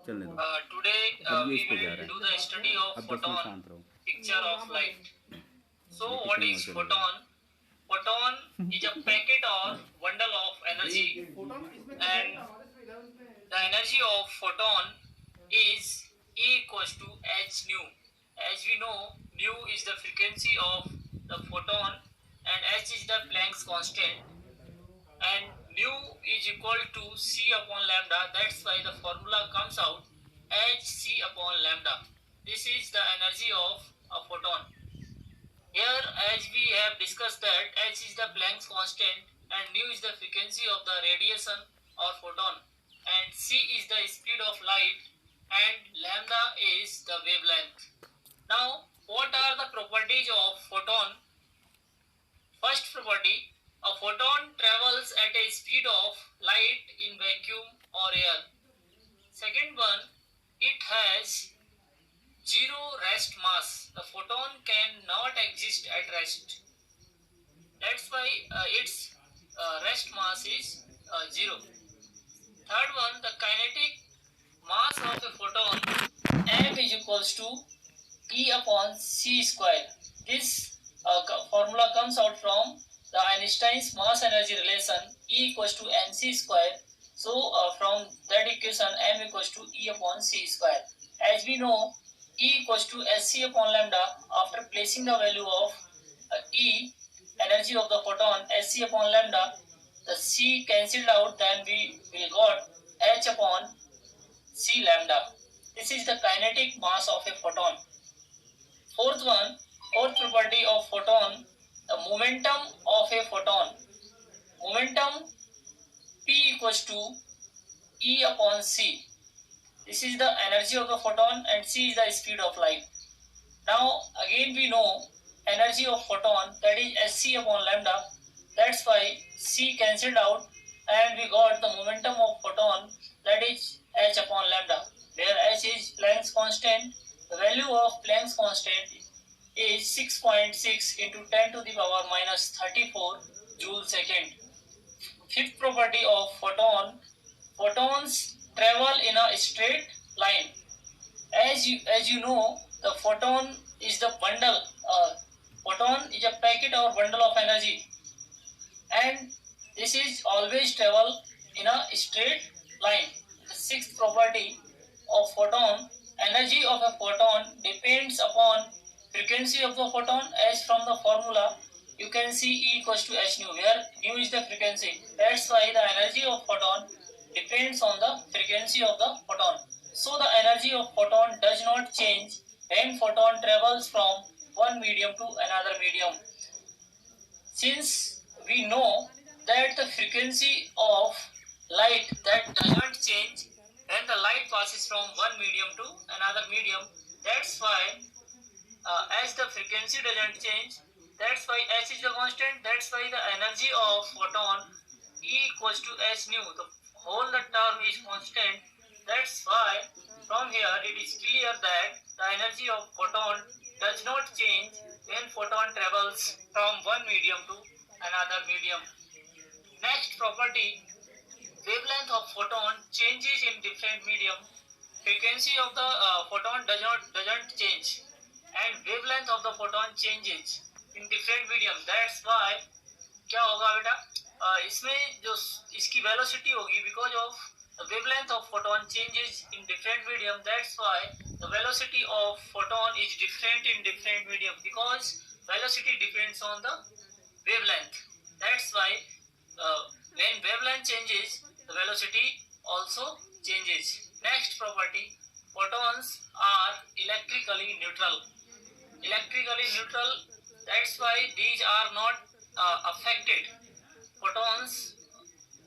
चलने दो। Today अब ये we इस पे जा will रहा do है। the study of अब 10 मिनट photon, शांत रहो। picture of light. So ये what टिकटिंग और is चलेगा। photon? Photon is a packet or bundle of energy, and the energy of photon is E equals to h nu. As we know, nu is the frequency of the photon and h is the Planck's constant, and mu is equal to c upon lambda. That's why the formula comes out hc upon lambda. This is the energy of a photon. Here, as we have discussed that h is the Planck's constant and mu is the frequency of the radiation or photon, and c is the speed of light, and lambda is the wavelength. Now, what are the properties of photon? First property, a photon travels at a speed of light in vacuum or air. Second one, it has zero rest mass. The photon cannot exist at rest. That's why its rest mass is zero. Third one, the kinetic mass of a photon m is equals to E upon c square. This formula comes out from the Einstein's mass energy relation, E equals to mc square. So from that equation, m equals to E upon c square. As we know, E equals to sc upon lambda. After placing the value of E, energy of the photon, sc upon lambda, the c cancelled out, then we will got h upon c lambda. This is the kinetic mass of a photon. Fourth one, fourth property of photon, the momentum of a photon. Momentum P equals to E upon C. This is the energy of the photon and C is the speed of light. Now again we know energy of photon, that is Sc upon lambda. That's why C cancelled out and we got the momentum of photon, that is h upon lambda, where h is Planck's constant. The value of Planck's constant is 6.6 into 10 to the power minus 34 joule second. Fifth property of photon, photons travel in a straight line. As you know, the photon is the bundle. Photon is a packet or bundle of energy, and this is always travel in a straight line. The sixth property of photon, energy of a photon depends upon frequency of the photon. As from the formula you can see E equals to h nu, where nu is the frequency. That's why the energy of photon depends on the frequency of the photon. So the energy of photon does not change when photon travels from one medium to another medium. Since we know that the frequency of light that doesn't change when the light passes from one medium to another medium, that's why as the frequency doesn't change, that's why h is the constant. That's why the energy of photon E equals to h nu. The whole the term is constant. That's why from here it is clear that the energy of photon does not change when photon travels from one medium to another medium. Next property, wavelength of photon changes in different medium. Frequency of the photon doesn't change, and wavelength of the photon changes in different medium. That's why क्या होगा बेटा, इसमें जो इसकी velocity होगी, because of the wavelength of photon changes in different medium. That's why the velocity of photon is different in different medium, because velocity depends on the wavelength. That's why when wavelength changes, the velocity also changes. Next property, photons are electrically neutral. Electrically neutral, that's why these are not affected. Photons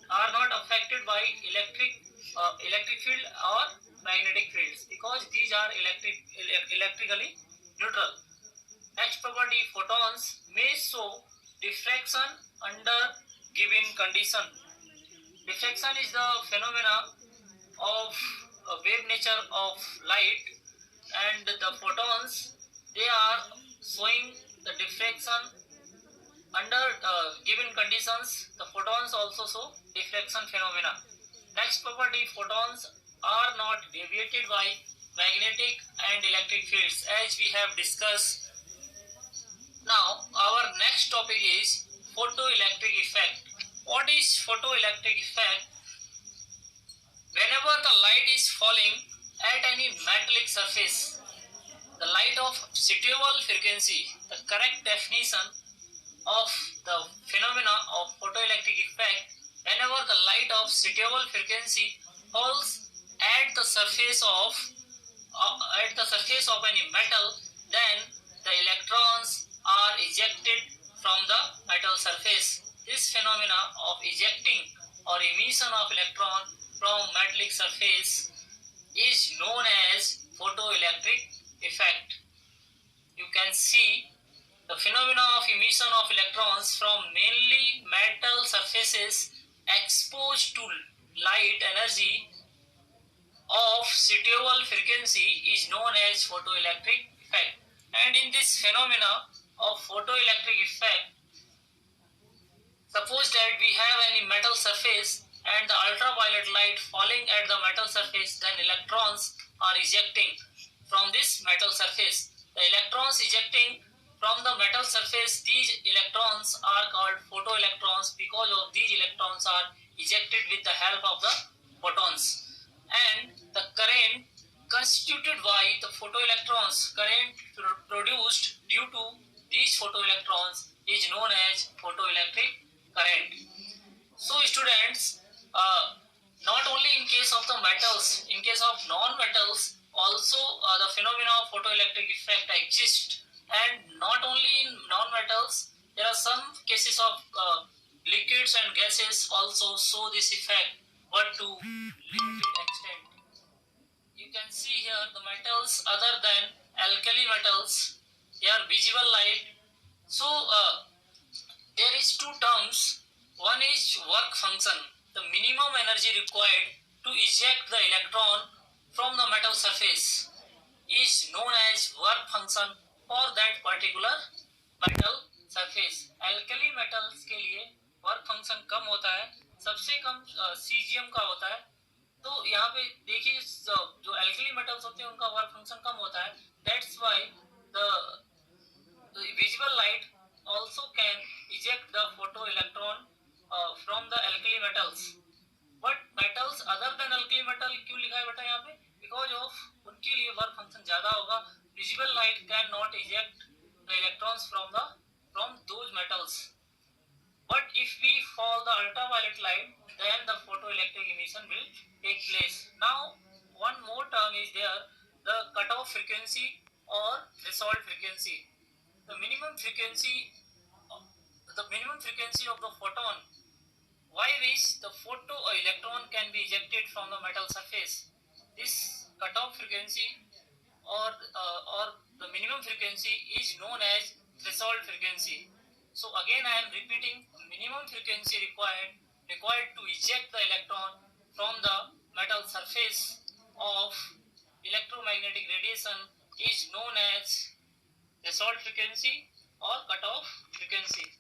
are not affected by electric field or magnetic fields, because these are electrically neutral. Next property, photons may show diffraction under given condition. Diffraction is the phenomena of wave nature of light, and the photons, they are showing the diffraction under given conditions. The photons also show diffraction phenomena. Next property, photons are not deviated by magnetic and electric fields, as we have discussed. Now, our next topic is photoelectric effect. What is photoelectric effect? Whenever the light is falling at any metallic surface, the light of suitable frequency, the correct definition of the phenomena of photoelectric effect, whenever the light of suitable frequency falls at the surface of any metal, then the electrons are ejected from the metal surface. This phenomena of ejecting or emission of electron from metallic surface is known as photoelectric effect. You can see the phenomena of emission of electrons from mainly metal surfaces exposed to light energy of suitable frequency is known as photoelectric effect. And in this phenomena of photoelectric effect, suppose that we have any metal surface and the ultraviolet light falling at the metal surface, then electrons are ejecting from this metal surface. The electrons ejecting from the metal surface, these electrons are called photoelectrons because of these electrons are ejected with the help of the photons. And the current constituted by the photoelectrons, current produced due to these photoelectrons is known as photoelectric current. So students, not only in case of the metals, in case of non-metals also the phenomena of photoelectric effect exists, and not only in non-metals, there are some cases of liquids and gases also show this effect, but to limited extent. You can see here the metals other than alkali metals, they are visible light. So there is two terms. One is work function, the minimum energy required to eject the electron from the metal surface is known as work function for that particular metal surface. alkali metals के लिए work function कम होता है, सबसे कम caesium का होता है. तो यहाँ पे देखिए जो alkali metals होते हैं उनका वर्क फंक्शन कम होता है. That's why the visible light also can eject the photoelectron from the alkali metals. But metals other than alkali metal क्यों लिखा है बेटा यहाँ पे? Because of उनके लिए वर्क फंक्शन ज्यादा होगा. Visible light can not eject the electrons from those metals. But if we fall the ultraviolet light, then the photoelectric emission will take place. Now, one more term is there, the cutoff frequency or threshold frequency. The minimum frequency of the photon, by which the photoelectron can be ejected from the metal surface. This cutoff frequency or the minimum frequency is known as threshold frequency. So again I am repeating, minimum frequency required to eject the electron from the metal surface of electromagnetic radiation is known as threshold frequency or cutoff frequency.